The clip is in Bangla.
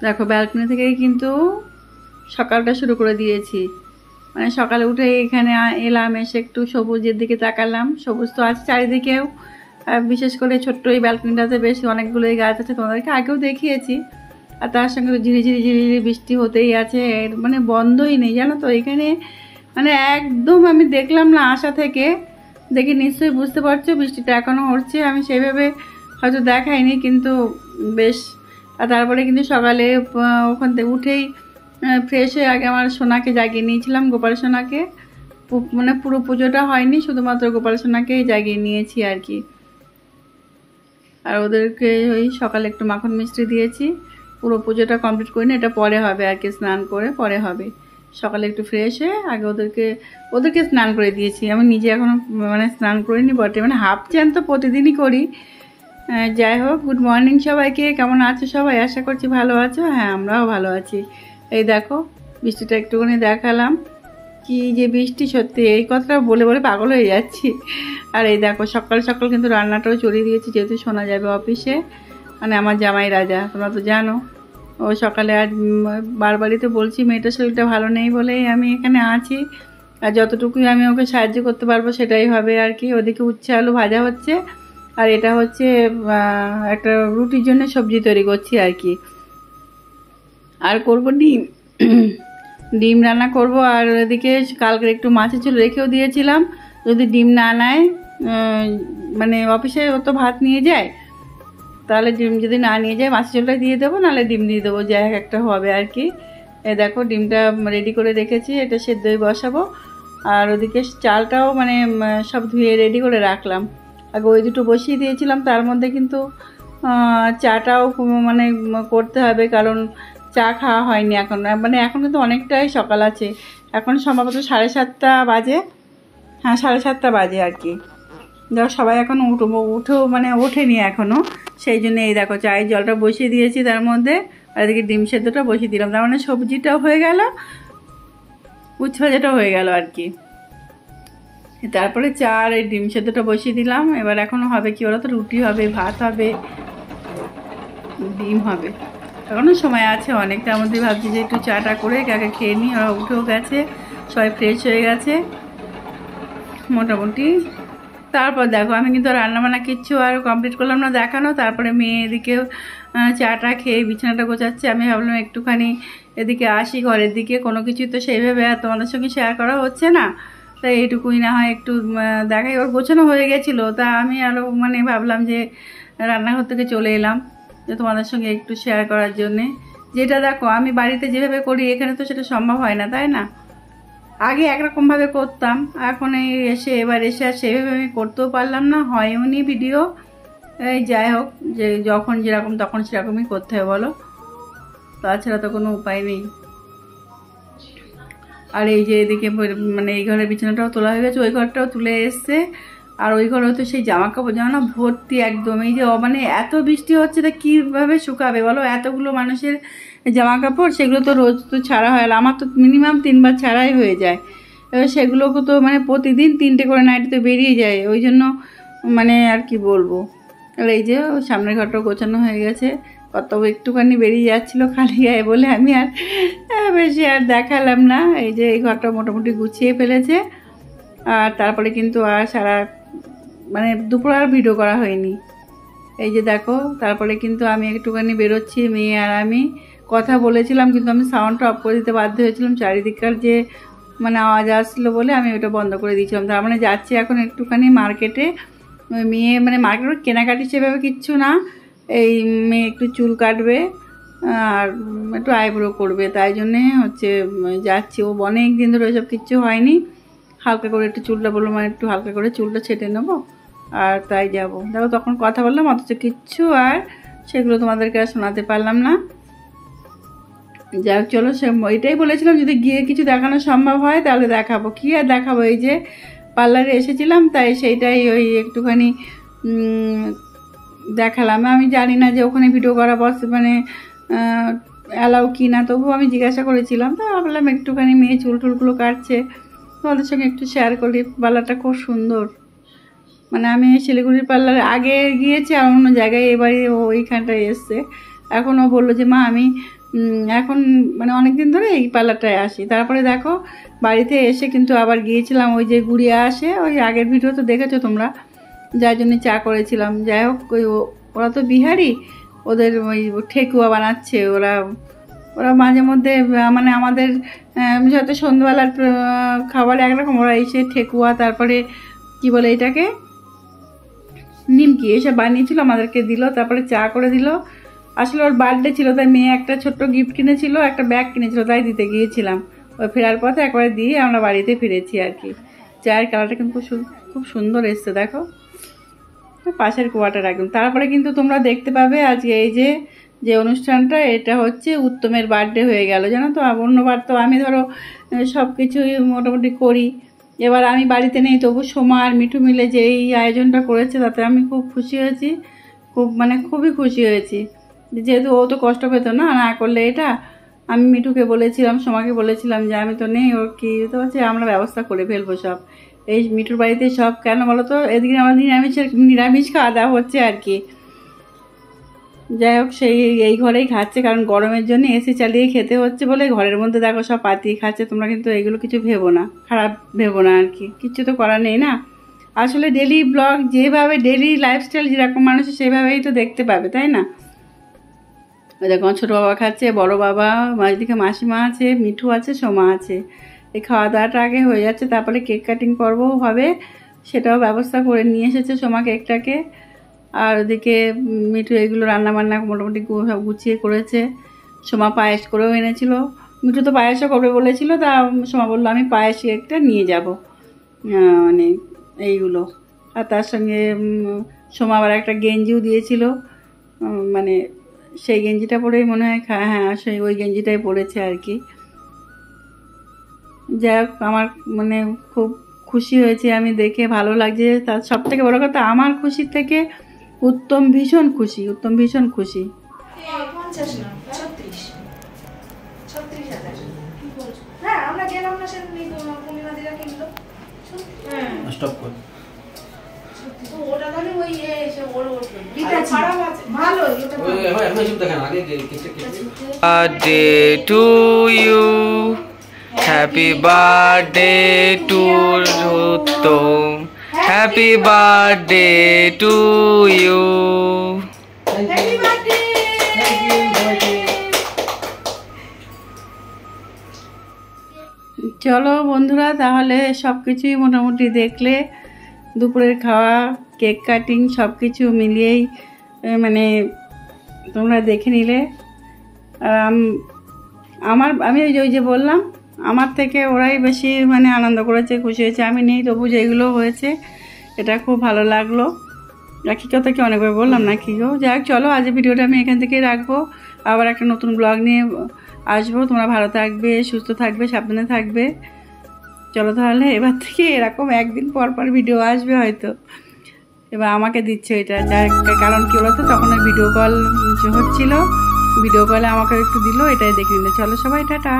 দেখো ব্যালকনি থেকেই কিন্তু সকালটা শুরু করে দিয়েছি। মানে সকালে উঠে এখানে এলাম, এসে একটু সবুজের দিকে তাকালাম। সবুজ তো আছে চারিদিকেও, বিশেষ করে ছোট্ট এই ব্যালকনিটাতে বেশ অনেকগুলোই গাছ আছে, তোমাদেরকে আগেও দেখিয়েছি। আর তার সঙ্গে তো ঝিরিঝিরি ঝিরিঝিরি বৃষ্টি হতেই আছে, মানে বন্ধই নেই জানো তো এখানে। মানে একদম আমি দেখলাম না আসা থেকে, দেখি নিশ্চয়ই বুঝতে পারছো বৃষ্টিটা এখনও হচ্ছে। আমি সেইভাবে হয়তো দেখাইনি, কিন্তু বেশ। আর তারপরে কিন্তু সকালে ওখান থেকে উঠেই ফ্রেশ হয়ে আগে আমার সোনাকে জাগিয়ে নিয়েছিলাম, গোপাল সোনাকে। মানে পুরো পুজোটা হয়নি, শুধুমাত্র গোপাল সোনাকেই জাগিয়ে নিয়েছি আর কি। আর ওদেরকে ওই সকালে একটু মাখন মিষ্টি দিয়েছি। পুরো পুজোটা কমপ্লিট করিনি, এটা পরে হবে আর কি, স্নান করে পরে হবে। সকালে একটু ফ্রেশ হয়ে আগে ওদেরকে স্নান করে দিয়েছি। আমি নিজে এখনও মানে স্নান করিনি বটে, মানে হাফ চান তো প্রতিদিনই করি। যাই হোক, গুড মর্নিং সবাইকে। কেমন আছো সবাই? আশা করছি ভালো আছো। হ্যাঁ, আমরাও ভালো আছি। এই দেখো বৃষ্টিটা একটুখানি দেখালাম, কি যে বৃষ্টি, সত্যি এই কথাটা বলে বলে পাগল হয়ে যাচ্ছি। আর এই দেখো সকাল সকাল কিন্তু রান্নাটাও চড়িয়ে দিয়েছি, যেহেতু শোনা যাবে অফিসে। মানে আমার জামাই রাজা, তোমরা তো জানো। ও সকালে আর বারবারই তো বলছি মেয়েটার শরীরটা ভালো নেই বলেই আমি এখানে আছি। আর যতটুকুই আমি ওকে সাহায্য করতে পারবো সেটাই হবে আর কি। ওদিকে উচ্ছে আলু ভাজা হচ্ছে, আর এটা হচ্ছে একটা রুটির জন্য সবজি তৈরি করছি আর কি। আর করবো ডিম ডিম রান্না করব। আর এদিকে কালকে একটু মাছের ঝোল রেখেও দিয়েছিলাম, যদি ডিম না নেয়, মানে অফিসে ও তো ভাত নিয়ে যায়, তাহলে ডিম যদি না নিয়ে যায় মাছের ঝোলটা দিয়ে দেবো, নাহলে ডিম দিয়ে দেবো, যাই একটা হবে আর কি। দেখো ডিমটা রেডি করে রেখেছি, এটা সেদ্ধই বসাবো। আর ওদিকে চালটাও মানে সব ধুয়ে রেডি করে রাখলাম। আগে ওই দুটো বসিয়ে দিয়েছিলাম, তার মধ্যে কিন্তু চাটাও মানে করতে হবে, কারণ চা খাওয়া হয়নি এখন। মানে এখন কিন্তু অনেকটাই সকাল আছে, এখন সম্ভবত 7:30 বাজে। হ্যাঁ, 7:30 বাজে আর কি। দেখো সবাই এখন উঠেও মানে ওঠেনি এখনও, সেই জন্য এই দেখো চায়ের জলটা বসিয়ে দিয়েছি তার মধ্যে। আর এদিকে ডিম সেদ্ধটা বসিয়ে দিলাম, তার মানে সবজিটাও হয়ে গেল, উচ্ছে ভাজাটাও হয়ে গেল আর কি। তারপরে চা আর এই ডিম সেদ্ধটা বসিয়ে দিলাম। এবার এখনও হবে কি, ওরা তো রুটি হবে, ভাত হবে, ডিম হবে, এখনও সময় আছে অনেক। তার মধ্যে ভাবছি যে একটু চাটা করে কাকে খেয়ে নিই। ওরা উঠেও গেছে, সবাই ফ্রেশ হয়ে গেছে মোটামুটি। তারপর দেখো আমি কিন্তু রান্নাবান্না কিচ্ছু আর কমপ্লিট করলাম না দেখানো। তারপরে মেয়ে এদিকেও চাটা খেয়ে বিছানাটা গোছাচ্ছে। আমি ভাবলাম একটুখানি এদিকে আসি ঘরের দিকে, কোনো কিছু তো সেইভাবে আর তোমাদের সঙ্গে শেয়ার করা হচ্ছে না, তাই এইটুকুই না হয় একটু দেখাই। ওর গোছানো হয়ে গেছিলো, তা আমি আরও মানে ভাবলাম যে রান্নাঘর থেকে চলে এলাম যে তোমাদের সঙ্গে একটু শেয়ার করার জন্যে। যেটা দেখো আমি বাড়িতে যেভাবে করি এখানে তো সেটা সম্ভব হয় না, তাই না? আগে একরকমভাবে করতাম, এখন এবার এসে আর সেভাবে আমি করতেও পারলাম না, হয়ও নি ভিডিও। এই যাই হোক, যে যখন যেরকম তখন সেরকমই করতে হবে বলো, তাছাড়া তো কোনো উপায় নেই। আর এই যে এদিকে মানে এই ঘরের বিছানাটাও তোলা হয়ে গেছে, ওই ঘরটাও তুলে এসছে। আর ওই ঘরে তো সেই জামা কাপড় যেন না ভর্তি একদম। এই যে মানে এত বৃষ্টি হচ্ছে, তা কীভাবে শুকাবে বলো এতগুলো মানুষের জামা কাপড়? সেগুলো তো রোজ তো ছাড়া হয়, আমার তো মিনিমাম 3বার ছাড়াই হয়ে যায়। এবার সেগুলোকে তো মানে প্রতিদিন 3টে করে নাইটি তো বেরিয়ে যায়, ওই জন্য মানে আর কি বলবো। আর এই যে সামনের ঘরটাও গোছানো হয়ে গেছে, কত একটুখানি বেরিয়ে যাচ্ছিলো খালি গায়ে বলে আমি আর বেশি আর দেখালাম না। এই যে এই ঘরটা মোটামুটি গুছিয়ে ফেলেছে। আর তারপরে কিন্তু আর মানে দুপুর আর ভিডিও করা হয়নি। এই যে দেখো তারপরে কিন্তু আমি একটুখানি বেরোচ্ছি, মেয়ে আর আমি কথা বলেছিলাম, কিন্তু আমি সাউন্ডটা অফ করে দিতে বাধ্য হয়েছিলাম, চারিদিককার যে মানে আওয়াজ আসছিলো বলে আমি ওটা বন্ধ করে দিয়েছিলাম। তার মানে যাচ্ছি এখন একটুখানি মার্কেটে। মেয়ে মানে মার্কেটে কেনাকাটি সেভাবে কিচ্ছু না, এই মেয়ে একটু চুল কাটবে আর একটু আইব্রো করবে, তাই জন্যে হচ্ছে যাচ্ছি। ও অনেক দিন ধরে ওইসব কিচ্ছু হয়নি, হালকা করে একটু চুলটা বললো মানে একটু হালকা করে চুলটা ছেটে নেবো, আর তাই যাব। দেখো তখন কথা বললাম, অথচ কিচ্ছু আর সেগুলো তোমাদেরকে আর শোনাতে পারলাম না। যাই হোক চলো, এটাই বলেছিলাম যদি গিয়ে কিছু দেখানো সম্ভব হয় তাহলে দেখাবো, কি আর দেখাবো। এই যে পার্লারে এসেছিলাম, তাই সেইটাই ওই একটুখানি দেখালাম। আমি জানি না যে ওখানে ভিডিও করা মানে অ্যালাউ কি না, তবুও আমি জিজ্ঞাসা করেছিলাম। তা ভাবলাম একটুখানি মেয়ে চুল টুলগুলো কাটছে, তোমাদের সঙ্গে একটু শেয়ার করি। পার্লারটা খুব সুন্দর, মানে আমি শিলিগুড়ির পার্লারে আগে গিয়েছি আর অন্য জায়গায়, এবারে ও ওইখানটায় এসছে। এখন ও বললো যে মা আমি এখন মানে অনেক দিন ধরে এই পার্লারটায় আসি। তারপরে দেখো বাড়িতে এসে কিন্তু আবার গিয়েছিলাম ওই যে গুড়িয়া আসে, ওই আগের ভিডিও তো দেখেছো তোমরা, যার জন্য চা করেছিলাম। যাই হোক ওরা তো বিহারি, ওদের ওই ঠেকুয়া বানাচ্ছে ওরা মাঝে মধ্যে, মানে আমাদের যত সন্ধ্যাবেলার খাবার একরকম, ওরা এসে ঠেকুয়া, তারপরে কি বলে এটাকে, নিমকি, এসব বানিয়েছিল, আমাদেরকে দিল, তারপরে চা করে দিল। আসলে ওর বার্থডে ছিল, তাই মেয়ে একটা ছোট্ট গিফট কিনেছিল, একটা ব্যাগ কিনেছিল, তাই দিতে গিয়েছিলাম। ওই ফেরার পথে একবারে দিয়ে আমরা বাড়িতে ফিরেছি আর কি। চায়ের কালারটা কিন্তু খুব সুন্দর এসছে, দেখো পাশের কুয়াটার একদম। তারপরে কিন্তু তোমরা দেখতে পাবে আজকে এই যে অনুষ্ঠানটা, এটা হচ্ছে উত্তমের বার্থডে হয়ে গেল, জানো তো। অন্যবার তো আমি ধরো সব কিছুই মোটামুটি করি, এবার আমি বাড়িতে নেই, তবু সোমা আর মিঠু মিলে যে এই আয়োজনটা করেছে, তাতে আমি খুব খুশি হয়েছি, খুবই খুশি হয়েছি। যেহেতু ও তো কষ্ট পেতো না করলে এটা। আমি মিঠুকে বলেছিলাম, সোমাকে বলেছিলাম যে আমি তো নেই, ওর কি তো হচ্ছে, আমরা ব্যবস্থা করে ফেলবো সব। এই মিঠুর বাড়িতে সব কেন বলো তো, এদিকে আমাদের নিরামিষ খাওয়া দাওয়া হচ্ছে আর কি। যাই হোক এই ঘরেই খাচ্ছে, কারণ গরমের জন্য এসি চালিয়ে খেতে হচ্ছে বলে ঘরের মধ্যে দেখো সব পাতিয়ে খাচ্ছে। তোমরা কিন্তু এগুলো কিছু ভেবো না, খারাপ ভেবো না আর কি, কিচ্ছু তো করার নেই না। আসলে ডেলি ব্লগ যেভাবে, ডেলি লাইফস্টাইল যেরকম মানুষের সেভাবেই তো দেখতে পাবে, তাই না। দেখো ছোটো বাবা খাচ্ছে, বড় বাবা, মাঝদিকে মাসিমা আছে, মিঠু আছে, সোমা আছে। এই খাওয়া দাওয়াটা আগে হয়ে যাচ্ছে, তারপরে কেক কাটিং পর্বও হবে, সেটাও ব্যবস্থা করে নিয়ে এসেছে সোমা কেকটাকে। আর ওদিকে মিঠু এগুলো রান্নাবান্না মোটামুটি সব গুছিয়ে করেছে। সোমা পায়েস করেও এনেছিল, মিঠু তো পায়েসও করবে বলেছিল, তা সোমা বললো আমি পায়েস একটা নিয়ে যাব, মানে এইগুলো। আর তার সঙ্গে সোমা আবার একটা গেঞ্জিও দিয়েছিল, মানে সেই গেঞ্জিটা পরেই মনে হয়, হ্যাঁ সেই ওই গেঞ্জিটাই পরেছে আর কি। যাই হোক আমার মানে খুব খুশি হয়েছে আমি দেখে, ভালো লাগছে। তার সব থেকে বড় কথা, আমার খুশির থেকে উত্তম ভীষণ খুশি, উত্তম ভীষণ খুশি। Birthday to you, happy birthday to Uttom, happy birthday to you. Happy birthday. চলো বন্ধুরা, তাহলে সব কিছুই মোটামুটি দেখলে, দুপুরের খাওয়া, কেক কাটিং সব কিছু মিলিয়েই মানে তোমরা দেখে নিলে। আমি ওই যে বললাম, আমার থেকে ওরাই বেশি মানে আনন্দ করেছে, খুশি হয়েছে। আমি নেই, তবু যেগুলো হয়েছে এটা খুব ভালো লাগলো। একই কথা কি অনেকবার বললাম না কি গো। যাই হোক চলো, আজ ভিডিওটা আমি এখান থেকেই রাখবো, আবার একটা নতুন ব্লগ নিয়ে আসবো। তোমরা ভালো থাকবে, সুস্থ থাকবে, সাবধানে থাকবে। চলো তাহলে, এবার থেকে এরকম একদিন পর পর ভিডিও আসবে হয়তো। এবার আমাকে দিচ্ছে এটা, যার কারণ কি বলতো, তখন ভিডিও কল হচ্ছিল, ভিডিও কলে আমাকে একটু দিল, এটাই দেখে নিল। চলো সবাই টাটা।